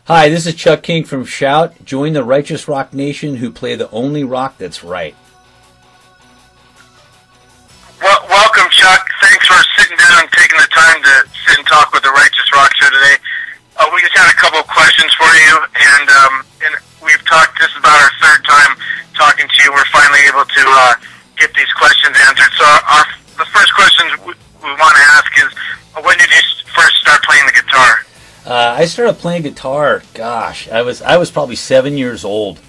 Hi, this is Chuck King from Shout. Join the righteous rock nation who play the only rock that's right. Well, welcome, Chuck. Thanks for sitting down and taking the time to sit and talk with the Righteous Rock Show today. We just had a couple of questions for you, and we've talked. This is about our third time talking to you. We're finally able to get these questions answered. So the first question we want to ask is, when did you first start playing the guitar? I started playing guitar, gosh, I was probably 7 years old.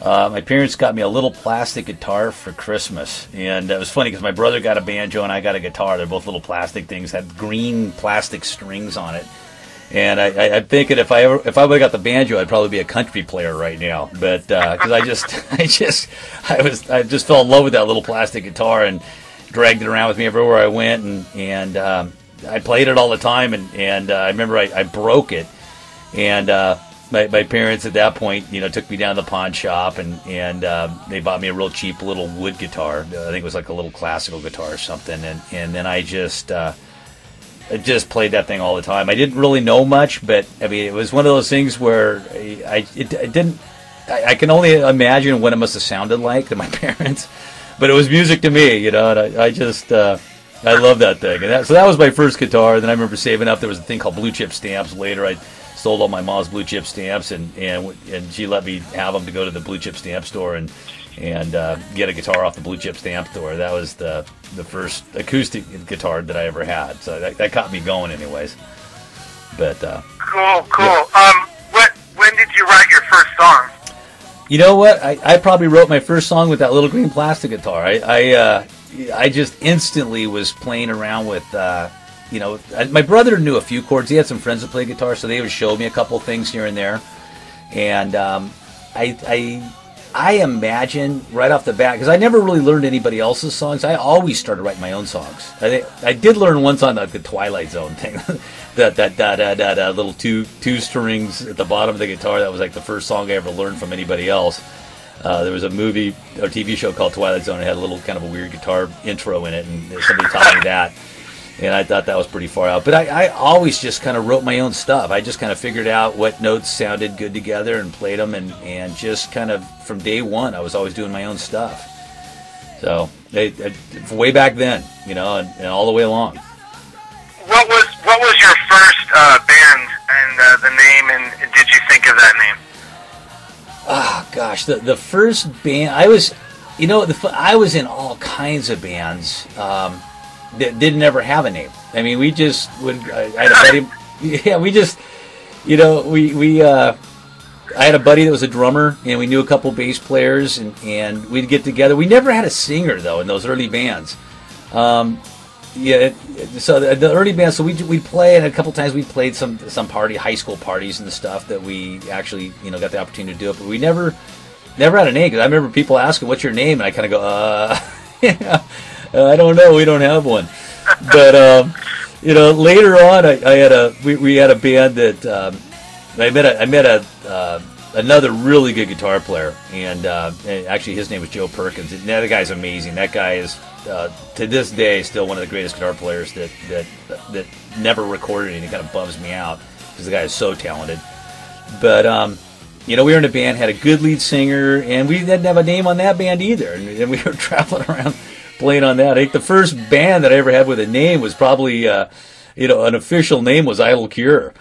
My parents got me a little plastic guitar for Christmas, and it was funny because my brother got a banjo and I got a guitar. They're both little plastic things, had green plastic strings on it. And I'm thinking if I would have got the banjo, I'd probably be a country player right now. But because I just fell in love with that little plastic guitar and dragged it around with me everywhere I went, and I played it all the time. And I remember I broke it, and my parents at that point, took me down to the pawn shop, and they bought me a real cheap little wood guitar. I think it was like a little classical guitar or something, and then I just played that thing all the time. I didn't really know much, but I mean, it was one of those things where I can only imagine what it must have sounded like to my parents, but it was music to me, and I love that thing. And so that was my first guitar. Then I remember saving up. There was a thing called blue chip stamps. Later, I sold all my mom's blue chip stamps, and she let me have them to go to the blue chip stamp store and get a guitar off the blue chip stamp store. That was the first acoustic guitar that I ever had. So that got me going, anyways. But cool. Yeah. When did you write your first song? You know what? I probably wrote my first song with that little green plastic guitar. I just instantly was playing around with. My brother knew a few chords. He had some friends that played guitar, so they would show me a couple things here and there. And I imagine right off the bat, because I never really learned anybody else's songs. I always started writing my own songs. I did learn one song, like the Twilight Zone thing, that little two strings at the bottom of the guitar. That was like the first song I ever learned from anybody else. There was a movie or TV show called Twilight Zone. It had a little kind of a weird guitar intro in it, and somebody taught me that. And I thought that was pretty far out. But I always just kind of wrote my own stuff. I just kind of figured out what notes sounded good together and played them. And just kind of from day one, I was always doing my own stuff. So way back then, and all the way along. What was your first band and the name, and did you think of that name? Oh, gosh. The first band, I was in all kinds of bands. That didn't ever have a name. I mean, we just would. I had a buddy. Yeah, we just, I had a buddy that was a drummer, and we knew a couple bass players, and we'd get together. We never had a singer though in those early bands. So the early bands. So we'd play, and a couple times we played some high school parties and stuff that we actually got the opportunity to do it. But we never had a name, because I remember people asking, "What's your name?" And I kind of go, I don't know. We don't have one. But later on, we had a band that I met another really good guitar player, and actually his name was Joe Perkins. And that guy's amazing. That guy is to this day still one of the greatest guitar players that never recorded, and it kind of bums me out because the guy is so talented. But we were in a band, had a good lead singer, and we didn't have a name on that band either, and we were traveling around playing on that. I think the first band that I ever had with a name was probably, an official name was Idle Cure,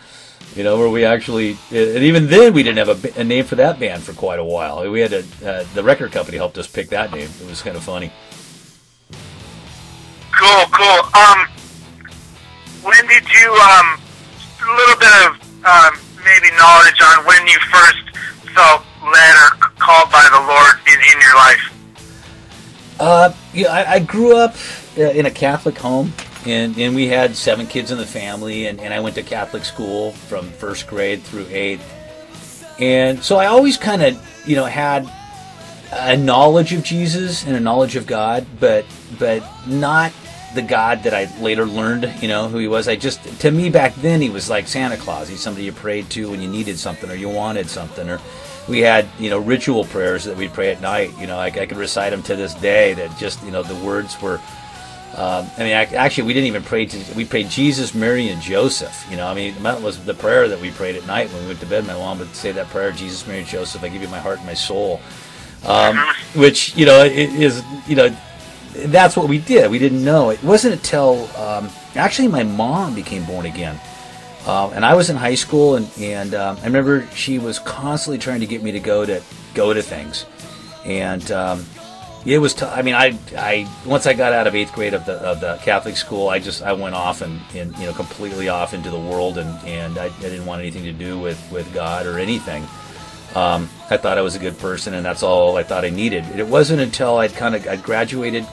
where we actually, and even then we didn't have a name for that band for quite a while. We had the record company helped us pick that name. It was kind of funny. Cool. When did you, a little bit of maybe knowledge on when you first felt led or called by the Lord in your life? I grew up in a Catholic home, and we had 7 kids in the family, and I went to Catholic school from 1st grade through 8th. And so I always kind of, had a knowledge of Jesus and a knowledge of God, but not the God that I later learned, who he was. To me back then, he was like Santa Claus. He's somebody you prayed to when you needed something or you wanted something, or we had, ritual prayers that we'd pray at night. I could recite them to this day, that just, the words were, I mean, actually, we didn't even pray. We prayed Jesus, Mary, and Joseph. You know, I mean, that was the prayer that we prayed at night when we went to bed. My mom would say that prayer, Jesus, Mary, and Joseph, I give you my heart and my soul. Which, you know, is, you know, that's what we did. We didn't know. It wasn't until, actually, my mom became born again. And I was in high school, and I remember she was constantly trying to get me to go to things. And it was I mean, I once I got out of 8th grade of the Catholic school, I went off and you know, completely off into the world, and I didn't want anything to do with God or anything. I thought I was a good person, and that's all I thought I needed. It wasn't until I graduated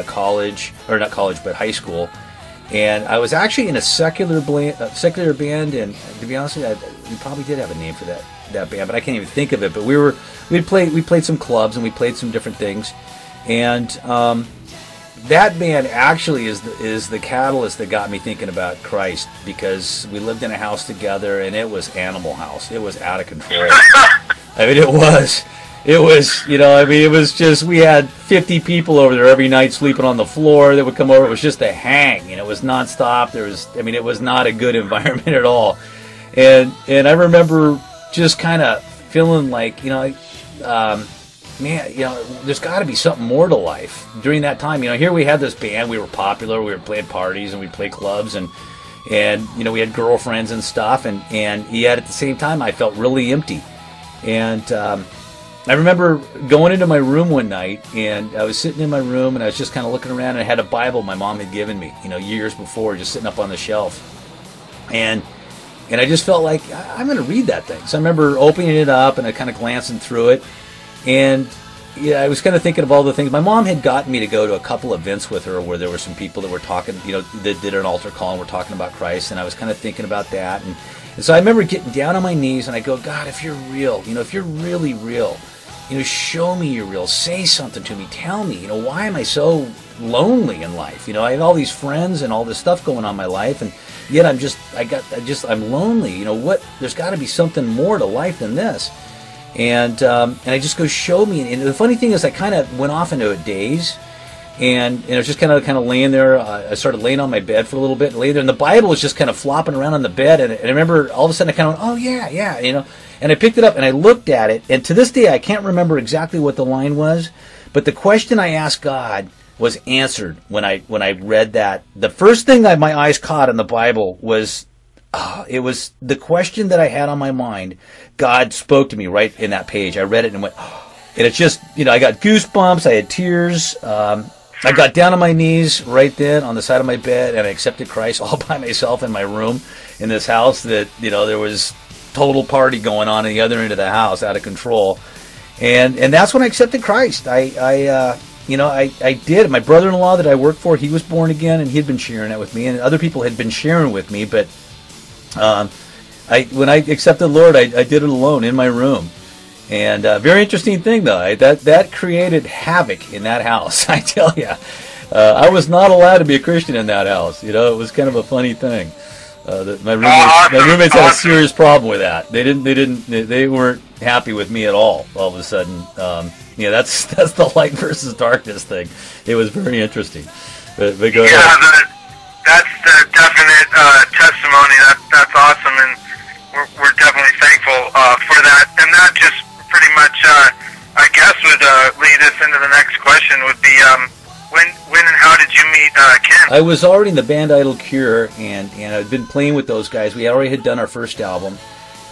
college, or not college, but high school, and I was actually in a secular band, and to be honest with you, we probably did have a name for that band, but I can't even think of it. But we played some clubs, and we played some different things, and that band actually is the catalyst that got me thinking about Christ, because we lived in a house together, and it was Animal House. It was out of control. I mean, it was, you know, I mean, it was just, we had 50 people over there every night sleeping on the floor that would come over. It was just a hang, you know, it was nonstop. It was not a good environment at all. And I remember just kind of feeling like, you know, man, you know, there's got to be something more to life. During that time, you know, here we had this band, we were popular, we were playing parties, and we played clubs, and you know, we had girlfriends and stuff, and yet at the same time, I felt really empty. And I remember going into my room one night, and I was sitting in my room, and I was just kind of looking around, and I had a Bible my mom had given me, you know, years before, just sitting up on the shelf, and I just felt like, I'm going to read that thing. So I remember opening it up, and I kind of glancing through it, and yeah, I was kind of thinking of all the things. My mom had gotten me to go to a couple events with her where there were some people that were talking, you know, that did an altar call and were talking about Christ, and I was kind of thinking about that, and so I remember getting down on my knees, and I go, God, if you're real, you know, if you're really real, you know, show me you're real. Say something to me. Tell me, you know, why am I so lonely in life? You know, I have all these friends and all this stuff going on in my life, and yet I'm lonely. You know, there's got to be something more to life than this. And I just go, show me. And the funny thing is, I kind of went off into a daze, and I was just kind of laying there. I started laying on my bed for a little bit, and lay there, and the Bible was just kind of flopping around on the bed. And I remember all of a sudden I kind of went, oh yeah, you know. And I picked it up and I looked at it, and to this day I can't remember exactly what the line was, but the question I asked God was answered when I read that. The first thing that my eyes caught in the Bible was, it was the question that I had on my mind. God spoke to me right in that page. I read it and went, and it's just, you know, I got goosebumps, I had tears. I got down on my knees right then on the side of my bed, and I accepted Christ all by myself in my room in this house that, you know, there was total party going on the other end of the house, out of control. And that's when I accepted Christ. I did. My brother-in-law that I worked for, he was born again, and he had been sharing that with me, and other people had been sharing with me, but when I accepted the Lord, I did it alone in my room. And very interesting thing, though, that created havoc in that house. I tell you, I was not allowed to be a Christian in that house. You know, it was kind of a funny thing. My roommates had a serious problem with that. They weren't happy with me at all. All of a sudden, yeah, that's the light versus darkness thing. It was very interesting. But go ahead. Yeah, that's the definite testimony. That's awesome, and we're definitely thankful for that. And that just pretty much, I guess, would lead us into the next question. Would be when and how did you meet Ken? I was already in the band Idle Cure, and I'd been playing with those guys. We already had done our first album,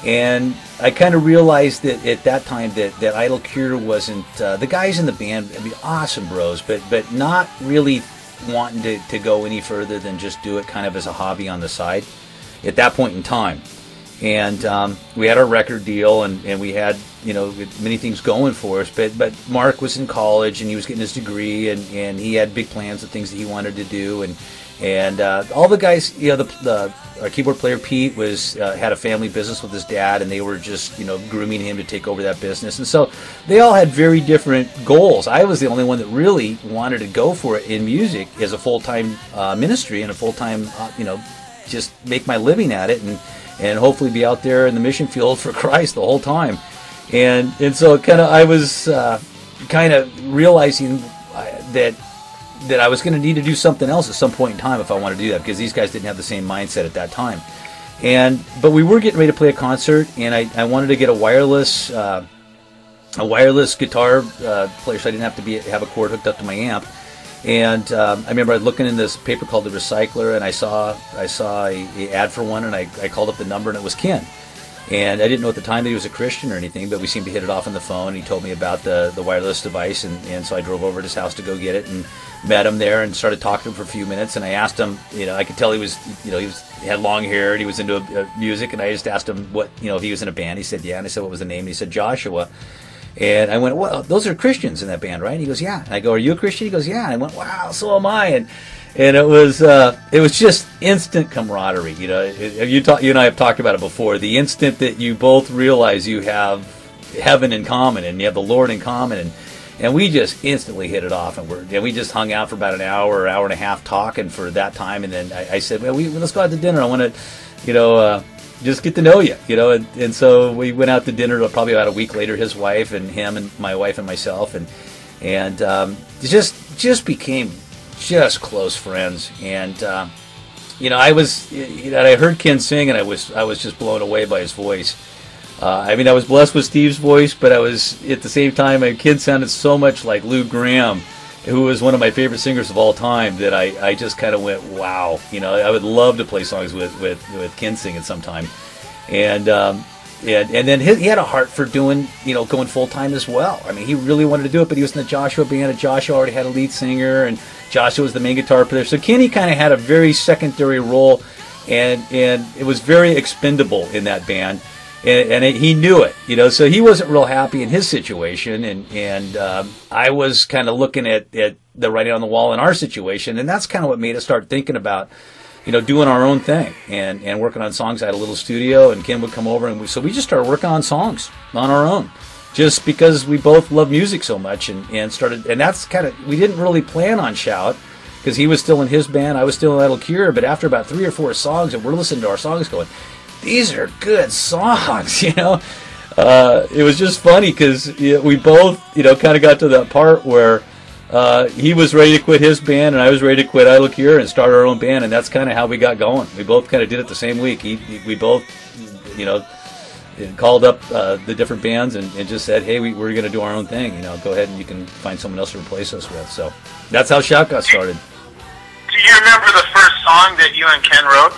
and I kind of realized that at that time that Idle Cure wasn't the guys in the band. I mean, awesome bros, but not really wanting to go any further than just do it kind of as a hobby on the side at that point in time. And we had our record deal, and we had, you know, many things going for us. But Mark was in college, and he was getting his degree, and he had big plans of things that he wanted to do. And all the guys, you know, our keyboard player Pete had a family business with his dad, and they were just, you know, grooming him to take over that business. And so they all had very different goals. I was the only one that really wanted to go for it in music as a full-time ministry and a full-time, you know, just make my living at it, and hopefully be out there in the mission field for Christ the whole time. And so I was kind of realizing that that I was going to need to do something else at some point in time if I wanted to do that, because these guys didn't have the same mindset at that time. But we were getting ready to play a concert, and I wanted to get a wireless guitar player, so I didn't have to have a cord hooked up to my amp. And I remember looking in this paper called The Recycler, and I saw a ad for one, and I called up the number, and it was Ken. And I didn't know at the time that he was a Christian or anything, but we seemed to hit it off on the phone. He told me about the wireless device, and so I drove over to his house to go get it, and met him there and started talking to him for a few minutes. And I asked him, I could tell he had long hair and he was into music, and I just asked him if he was in a band. He said, yeah. And I said, what was the name? And he said, Joshua. And I went, well, those are Christians in that band, right? And he goes, yeah. And I go, are you a Christian? He goes, yeah. And I went, wow, so am I. And it was just instant camaraderie. You and I have talked about it before. The instant that you both realize you have heaven in common and you have the Lord in common, and we just instantly hit it off, and we just hung out for about an hour and a half talking for that time. And then I said, well, let's go out to dinner. I want to, just get to know you, and so we went out to dinner probably about a week later. His wife and him and my wife and myself, and just became just close friends. And I was, I heard Ken sing, and I was just blown away by his voice. I was blessed with Steve's voice, but I was at the same time, Ken sounded so much like Lou Gramm, who was one of my favorite singers of all time, that I just kind of went, wow, I would love to play songs with Ken singing sometime. And then he had a heart for doing, going full time as well. He really wanted to do it, but he was in the Joshua band, and Joshua already had a lead singer, and Joshua was the main guitar player. So Kenny kind of had a very secondary role, and it was very expendable in that band. And he knew it, so he wasn't real happy in his situation, and I was kind of looking at the writing on the wall in our situation, and that's kind of what made us start thinking about, doing our own thing and working on songs. I had a little studio, and Ken would come over, and so we just started working on songs on our own, just because we both love music so much, and that's kind of, we didn't really plan on Shout, because he was still in his band, I was still in Idle Cure, but after about 3 or 4 songs, and we're listening to our songs going, these are good songs, It was just funny because we both, kind of got to that part where he was ready to quit his band and I was ready to quit Idle Cure and start our own band, and that's kind of how we got going. We both kind of did it the same week. We both, called up the different bands and just said, hey, we're going to do our own thing. Go ahead and you can find someone else to replace us with. So that's how Shout got started. Do you remember the first song that you and Ken wrote?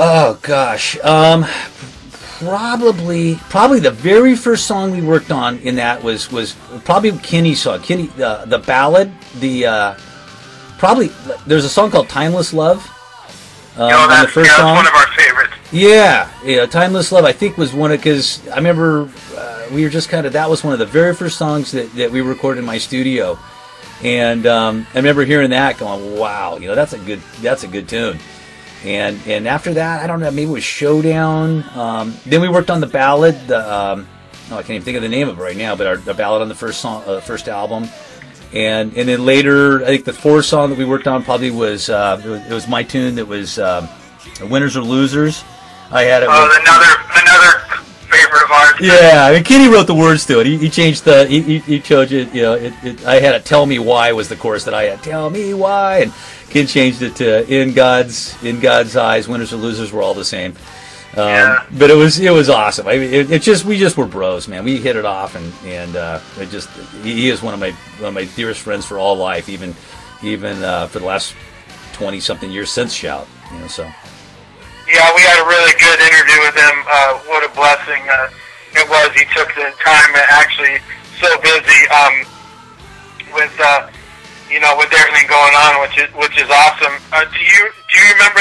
Oh gosh, probably the very first song we worked on in that was probably Kenny's song. Kenny, the ballad, probably there's a song called "Timeless Love." That's the first song. One of our favorites. Yeah, "Timeless Love" I think was one of, because I remember we were just that was one of the very first songs that we recorded in my studio, and I remember hearing that going, wow, that's a good tune. And after that, I don't know, maybe it was Showdown. Then we worked on the ballad. I can't even think of the name of it right now, but the ballad on the first first album. And then later, I think the fourth song that we worked on probably was it was my tune that was "Winners or Losers." I had it. Another favorite of ours. Yeah, Kenny wrote the words to it. He changed he chose it. I had it. "Tell Me Why" was the chorus that I had. "Tell me why," and Ken changed it to "In God's eyes, winners or losers were all the same." But it was awesome. We just were bros, man. We hit it off, and he is one of my dearest friends for all life, even for the last 20-something years since Shout. So. Yeah, we had a really good interview with him. What a blessing it was. He took the time, actually so busy with everything going on, which is awesome. Do you remember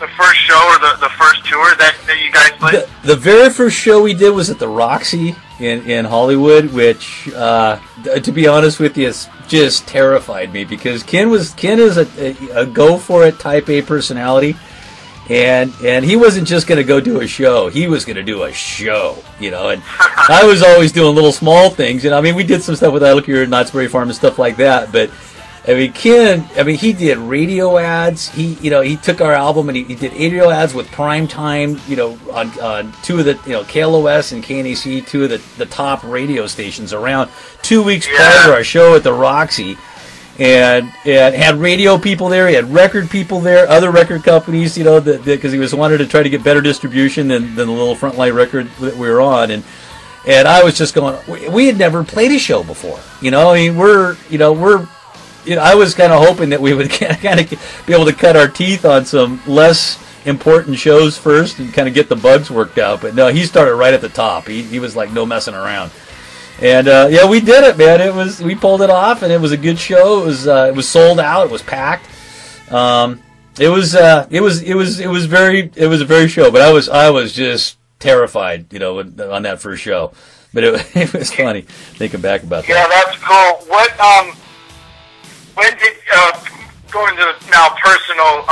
the first show or the first tour that you guys played? The very first show we did was at the Roxy in Hollywood, which to be honest with you, just terrified me, because Ken is a go for it type A personality. And he wasn't just going to go do a show. He was going to do a show, and I was always doing little small things. And we did some stuff with Idle Cure and Knott's Berry Farm and stuff like that. But Ken, he did radio ads. He took our album and he did radio ads with prime time, on two of the, KLOS and KNAC, two of the top radio stations around 2 weeks prior to our show at the Roxy. and had radio people there. He had record people there, other record companies, you know, because he was wanted to try to get better distribution than the little Frontline record that we were on, and I was just going. We had never played a show before, you know. I mean, I was kind of hoping that we would kind of be able to cut our teeth on some less important shows first and kind of get the bugs worked out. But no, he started right at the top. He was like no messing around. And yeah, we did it, man. We pulled it off, and it was a good show. It was sold out. It was packed. It was a very show. But I was just terrified, you know, on that first show. But it was funny thinking back about that. Yeah, that's cool. What when did go into now personal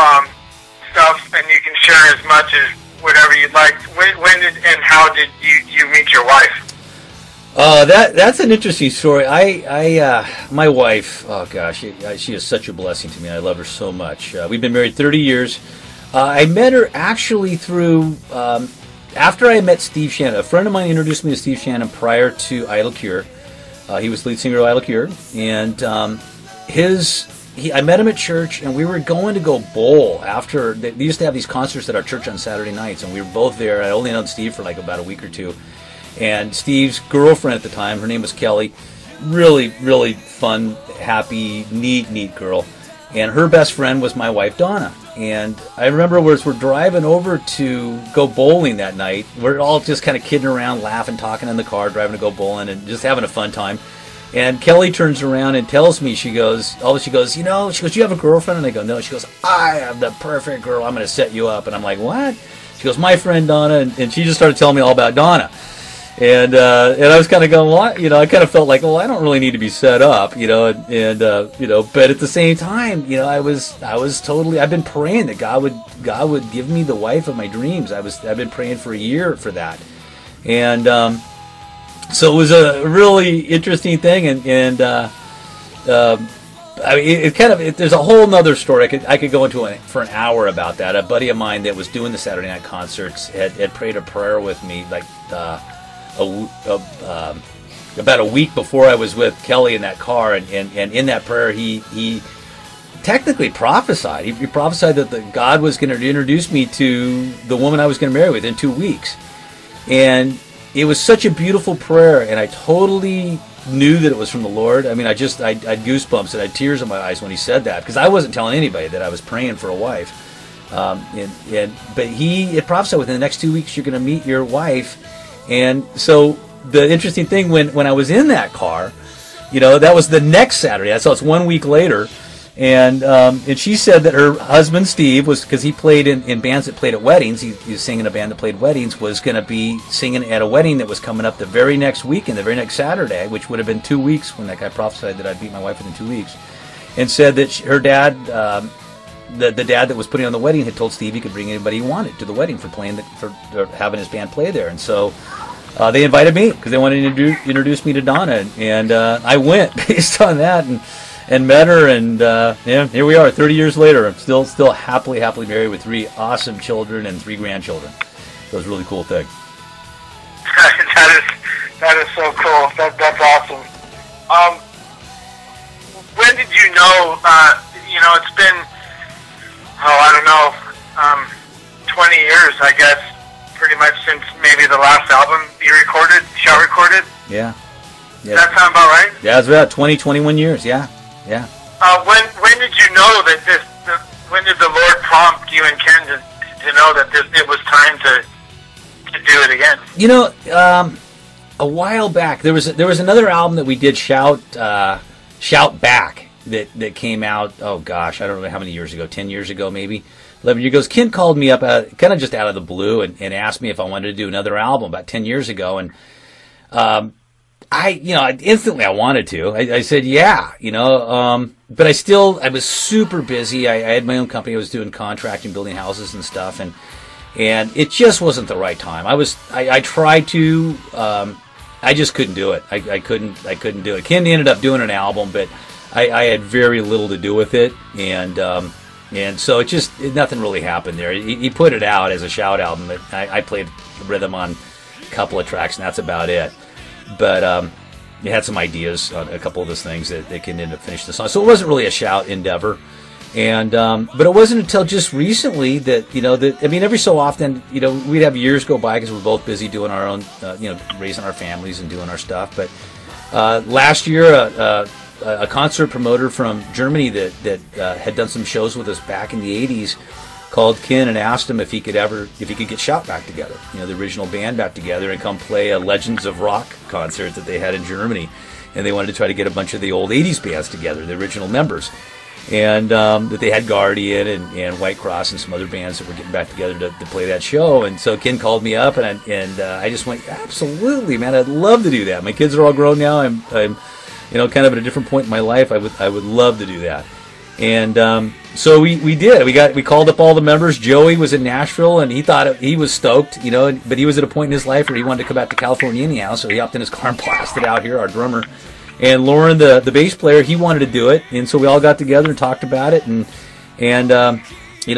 stuff, and you can share as much as whatever you'd like. When did and how did you meet your wife? That's an interesting story. My wife, oh gosh, she is such a blessing to me. I love her so much. We've been married 30 years. I met her actually through, after I met Steve Shannon. A friend of mine introduced me to Steve Shannon prior to Idle Cure. He was lead singer of Idle Cure, and I met him at church, and we were going to go bowl after. They used to have these concerts at our church on Saturday nights, and we were both there. I only known Steve for like about a week or two. And Steve's girlfriend at the time, her name was Kelly, really, really fun, happy, neat girl. And her best friend was my wife, Donna. And I remember as we're driving over to go bowling that night, we're all just kind of kidding around, laughing, talking in the car, driving to go bowling, and just having a fun time. And Kelly turns around and tells me, she goes, you know, you have a girlfriend? And I go, no. She goes, I have the perfect girl. I'm going to set you up. And I'm like, what? She goes, my friend Donna. And she just started telling me all about Donna. And I was kind of going, what? You know, I kind of felt like, well, I don't really need to be set up, you know, and you know, but at the same time, you know, I've been praying that God would give me the wife of my dreams. I've been praying for a year for that, and so it was a really interesting thing, and I mean, there's a whole nother story I could go into for an hour about that. A buddy of mine that was doing the Saturday night concerts had prayed a prayer with me, like. About a week before I was with Kelly in that car, and in that prayer he technically prophesied. He prophesied that God was going to introduce me to the woman I was going to marry within 2 weeks, and it was such a beautiful prayer, and I totally knew that it was from the Lord. I mean, I had goosebumps and I had tears in my eyes when he said that, because I wasn't telling anybody that I was praying for a wife. But he had prophesied within the next 2 weeks you're going to meet your wife. And so the interesting thing, when I was in that car, you know, that was the next Saturday. So it's 1 week later, and she said that her husband Steve was, because he played in bands that played at weddings. He was singing in a band that played weddings. Was going to be singing at a wedding that was coming up the very next weekend, the very next Saturday, which would have been 2 weeks when that guy prophesied that I'd meet my wife within 2 weeks, and said that her dad. The dad that was putting on the wedding had told Steve he could bring anybody he wanted to the wedding for having his band play there, and so they invited me because they wanted to introduce me to Donna, and I went based on that and met her, and yeah, here we are 30 years later. I'm still happily married with 3 awesome children and 3 grandchildren. So it was a really cool thing. that is so cool. That's awesome. When did you know? You know, it's been. I don't know, 20 years, I guess, pretty much since maybe the last album you recorded. Yeah. Does that sound about right? Yeah, it's about 21 years, yeah. When did you know that when did the Lord prompt you and Ken to know that it was time to do it again? You know, a while back, there was another album that we did, Shout Back, that came out, oh gosh, I don't know how many years ago, 10 years ago maybe, 11 years ago. Ken called me up kind of just out of the blue and asked me if I wanted to do another album about 10 years ago, and instantly I wanted to. I said yeah, you know, but I was super busy. I had my own company. I was doing contracting, building houses and stuff, and it just wasn't the right time. I tried to, I just couldn't do it. I couldn't do it. Ken ended up doing an album, but I had very little to do with it, and so nothing really happened there. He put it out as a Shout album. I played rhythm on a couple of tracks, and that's about it. But had some ideas on a couple of those things that they can end up finishing the song. So it wasn't really a shout endeavor. And but it wasn't until just recently that, I mean, every so often, we'd have years go by because we're both busy doing our own, raising our families and doing our stuff. But last year, a concert promoter from Germany that had done some shows with us back in the 80s called Ken and asked him if he could get Shout back together, the original band back together, and come play a Legends of Rock concert that they had in Germany. And they wanted to try to get a bunch of the old 80s bands together, the original members. And that they had Guardian and White Cross and some other bands that were getting back together to play that show. And so Ken called me up, and I just went, absolutely, man, I'd love to do that. My kids are all grown now. I'm kind of at a different point in my life. I would love to do that. And so we did. We called up all the members. Joey was in Nashville, and he was stoked, but he was at a point in his life where he wanted to come back to California anyhow. So he hopped in his car and blasted out here, our drummer. And Lauren, the bass player, he wanted to do it, and so we all got together and talked about it, and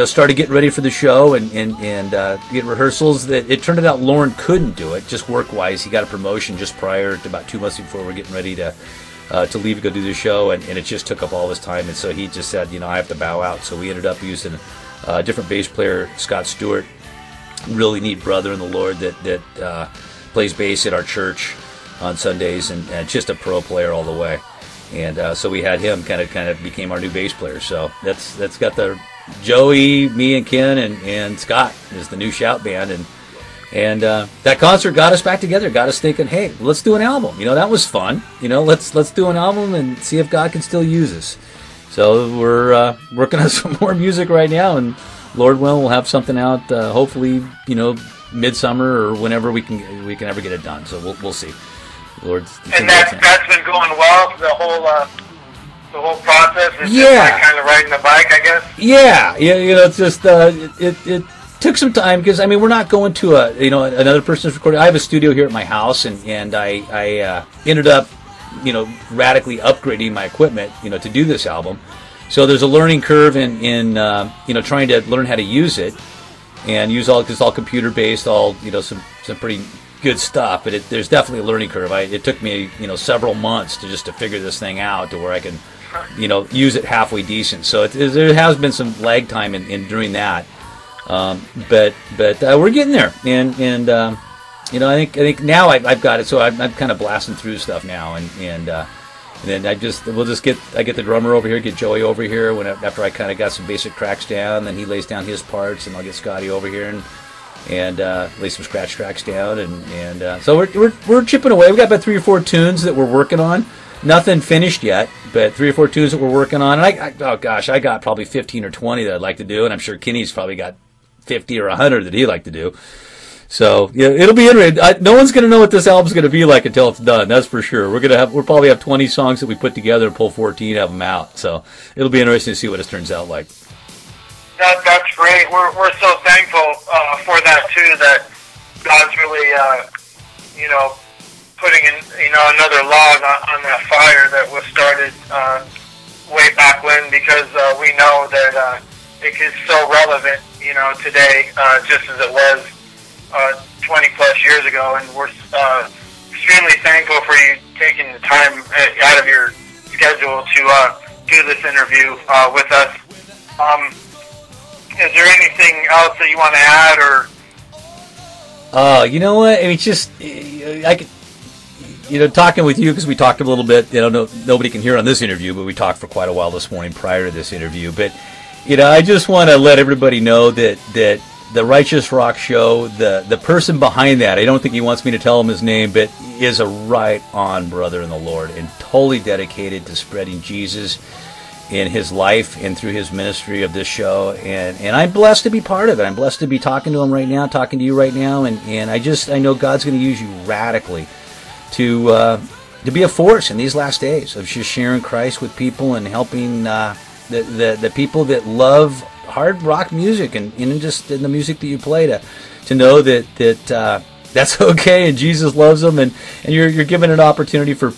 started getting ready for the show and get rehearsals. That it turned out Lauren couldn't do it, just work-wise. He got a promotion just prior to about 2 months before we're getting ready to leave to go do the show, and it just took up all his time, and so he just said, I have to bow out. So we ended up using a different bass player, Scott Stewart, really neat brother in the Lord that plays bass at our church on Sundays, and just a pro player all the way. And so we had him kind of became our new bass player. So that's got the Joey, me, and Ken, and Scott is the new Shout band. And that concert got us back together, got us thinking, hey, let's do an album. That was fun. Let's do an album and see if God can still use us. So we're working on some more music right now, and Lord willing, we'll have something out hopefully midsummer or whenever we can ever get it done. So we'll see. Lord, and that's been going well. The whole process is just like kind of riding the bike, I guess. Yeah. It's just it took some time because we're not going to another person's recording. I have a studio here at my house, and I ended up radically upgrading my equipment to do this album. So there's a learning curve in trying to learn how to use it and use because it's all computer based, all some pretty good stuff, but there's definitely a learning curve. It took me several months to figure this thing out to where I can use it halfway decent. So there has been some lag time in doing that, but we're getting there, and I think now I've got it. So I'm kind of blasting through stuff now, and then I get the drummer over here, get Joey over here after I kind of got some basic tracks down. Then he lays down his parts, and I'll get Scotty over here and lay some scratch tracks down, and so we're chipping away. We got about 3 or 4 tunes that we're working on. Nothing finished yet, but 3 or 4 tunes that we're working on. And I got probably 15 or 20 that I'd like to do, and I'm sure Kenny's probably got 50 or 100 that he'd like to do. So yeah, it'll be interesting. No one's going to know what this album's going to be like until it's done. That's for sure. We'll probably have 20 songs that we put together and pull 14 of them out. So it'll be interesting to see what it turns out like. That's great. We're so thankful for that too. That God's really putting in another log on that fire that was started way back when, because we know that it is so relevant today, just as it was 20 plus years ago. And we're extremely thankful for you taking the time out of your schedule to do this interview with us. Is there anything else that you want to add, or? You know what? Just talking with you, because we talked a little bit. Nobody can hear on this interview, but we talked for quite a while this morning prior to this interview. But I just want to let everybody know that the Righteous Rock Show, the person behind that, I don't think he wants me to tell him his name, but is a right-on brother in the Lord and totally dedicated to spreading Jesus in his life and through his ministry of this show, and I'm blessed to be part of it. I'm blessed to be talking to him right now, talking to you right now, and I know God's going to use you radically to be a force in these last days of just sharing Christ with people and helping the people that love hard rock music and just in the music that you play to know that that's okay, and Jesus loves them, and you're given an opportunity for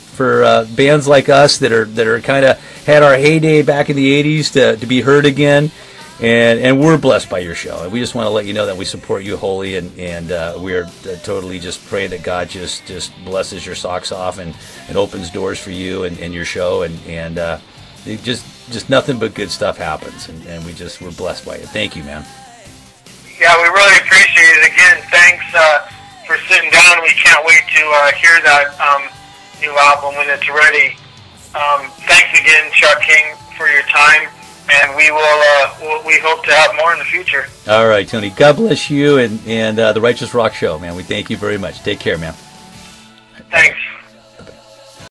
bands like us that are kind of had our heyday back in the 80s to be heard again, And we're blessed by your show. And we just want to let you know that we support you wholly, and we are totally just praying that God just blesses your socks off and opens doors for you and your show, and it just nothing but good stuff happens, and we're blessed by it. Thank you, man. Yeah, we really appreciate it. Again, thanks for sitting down. We can't wait to hear that new album when it's ready. Thanks again, Chuck King, for your time. And we will. We hope to have more in the future. All right, Tony. God bless you and the Righteous Rock Show, man. We thank you very much. Take care, man. Thanks.